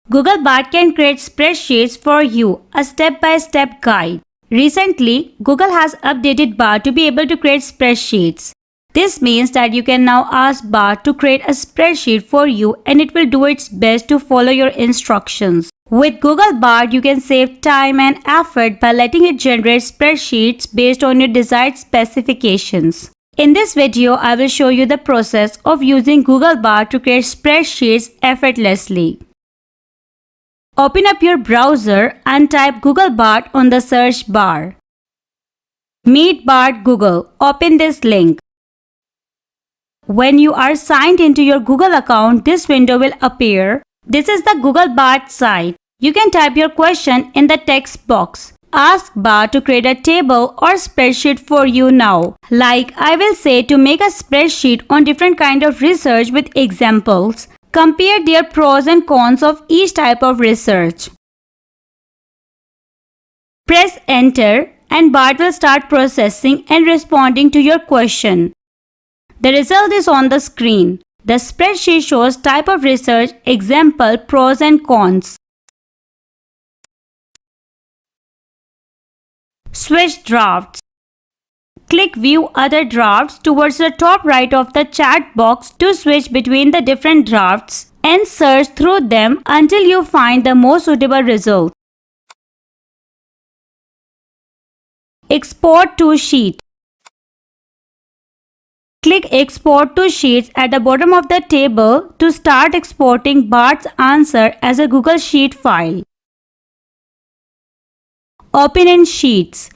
Google Bart can create spreadsheets for you, a step-by-step guide. Recently, Google has updated Bart to be able to create spreadsheets. This means that you can now ask Bart to create a spreadsheet for you and it will do its best to follow your instructions. With Google Bart, you can save time and effort by letting it generate spreadsheets based on your desired specifications. In this video, I will show you the process of using Google Bart to create spreadsheets effortlessly. Open up your browser and type Google Bart on the search bar. Meet Bart Google. Open this link. When you are signed into your Google account, this window will appear. This is the Google Bart site. You can type your question in the text box. Ask Bart to create a table or spreadsheet for you now. Like I will say to make a spreadsheet on different kind of research with examples. Compare their pros and cons of each type of research. Press enter and Bart will start processing and responding to your question. The result is on the screen. The spreadsheet shows type of research, example, pros and cons. Switch drafts. Click View Other Drafts towards the top right of the chat box to switch between the different drafts and search through them until you find the most suitable result. Export to Sheet. Click Export to Sheets at the bottom of the table to start exporting Bart's answer as a Google Sheet file. Open in Sheets.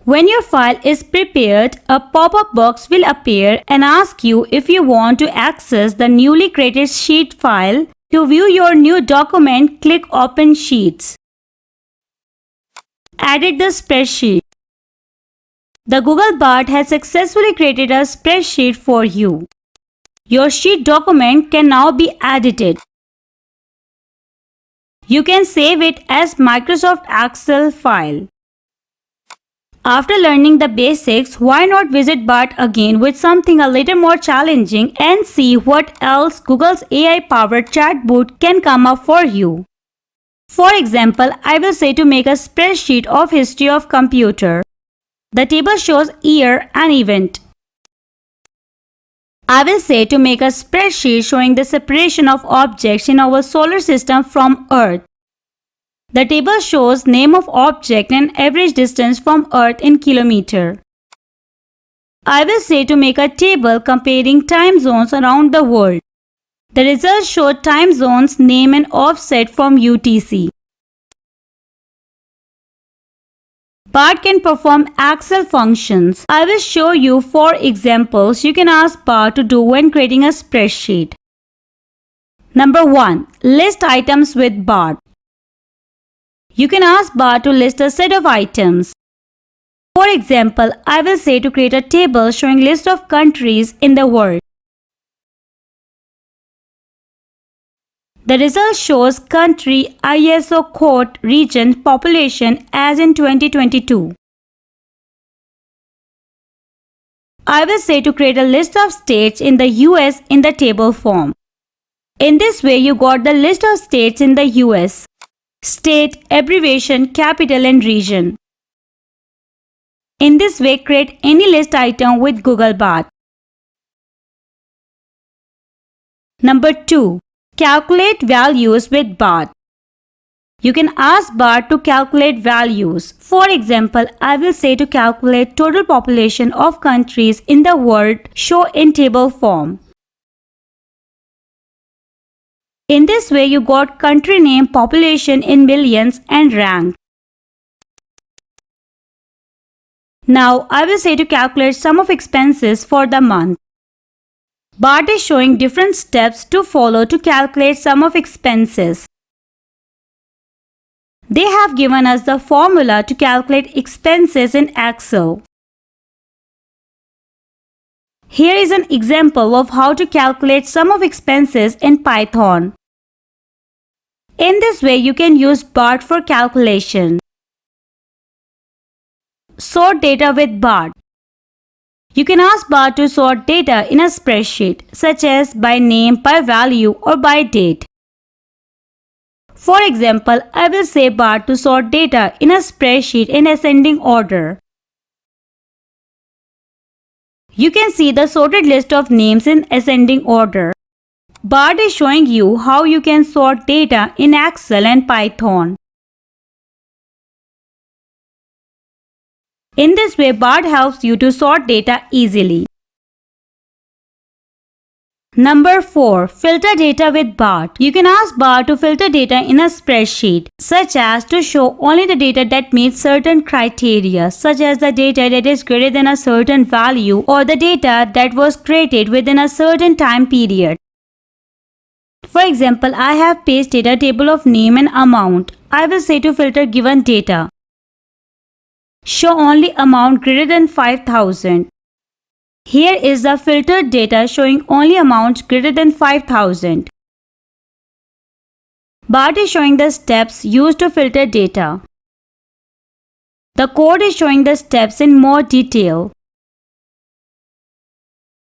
When your file is prepared, a pop-up box will appear and ask you if you want to access the newly created sheet file. To view your new document, click Open Sheets. Edit the spreadsheet. The Google Bart has successfully created a spreadsheet for you. Your sheet document can now be edited. You can save it as Microsoft Excel file. After learning the basics, why not visit Bart again with something a little more challenging and see what else Google's AI-powered chatbot can come up for you. For example, I will say to make a spreadsheet of history of computer. The table shows year and event. I will say to make a spreadsheet showing the separation of objects in our solar system from Earth. The table shows name of object and average distance from Earth in kilometer. I will say to make a table comparing time zones around the world. The results show time zones, name and offset from UTC. Bart can perform Excel functions. I will show you 4 examples you can ask Bart to do when creating a spreadsheet. Number 1. List items with Bart. You can ask Bart to list a set of items. For example, I will say to create a table showing list of countries in the world. The result shows country, ISO code, region, population as in 2022. I will say to create a list of states in the US in the table form. In this way, you got the list of states in the US. State, abbreviation, capital and region. In this way, create any list item with Google Bart. Number 2. Calculate values with Bart. You can ask Bart to calculate values. For example, I will say to calculate total population of countries in the world show in table form. In this way, you got country name, population in millions and rank. Now, I will say to calculate sum of expenses for the month. Bart is showing different steps to follow to calculate sum of expenses. They have given us the formula to calculate expenses in Excel. Here is an example of how to calculate sum of expenses in Python. In this way, you can use Bart for calculation. Sort data with Bart. You can ask Bart to sort data in a spreadsheet, such as by name, by value, or by date. For example, I will say Bart to sort data in a spreadsheet in ascending order. You can see the sorted list of names in ascending order. Bart is showing you how you can sort data in Excel and Python. In this way, Bart helps you to sort data easily. Number 4. Filter data with Bart. You can ask Bart to filter data in a spreadsheet, such as to show only the data that meets certain criteria, such as the data that is greater than a certain value or the data that was created within a certain time period. For example, I have pasted a table of name and amount. I will say to filter given data, show only amount greater than 5,000. Here is the filtered data showing only amounts greater than 5,000. Bart is showing the steps used to filter data. The code is showing the steps in more detail.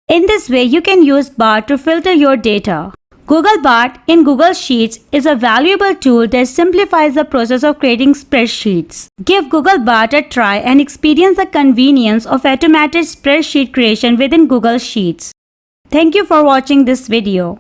In this way, you can use Bart to filter your data. Google Bart in Google Sheets is a valuable tool that simplifies the process of creating spreadsheets. Give Google Bart a try and experience the convenience of automated spreadsheet creation within Google Sheets. Thank you for watching this video.